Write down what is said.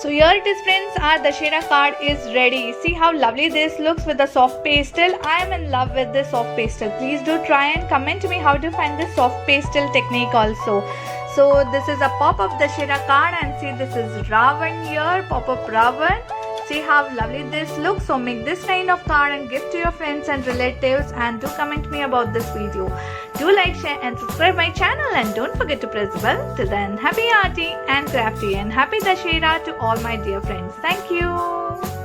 So here it is friends, our Dussehra card is ready. See how lovely this looks with the soft pastel. I am in love with this soft pastel. Please do try and comment to me how to find this soft pastel technique also. So this is a pop-up Dussehra card, and see this is ravan here, pop-up ravan. See how lovely this looks. So make this kind of card and give to your friends and relatives, and do comment me about this video. Do like, share and subscribe my channel, and don't forget to press the bell. Till then, happy Arty and Crafty and happy Dussehra to all my dear friends. Thank you.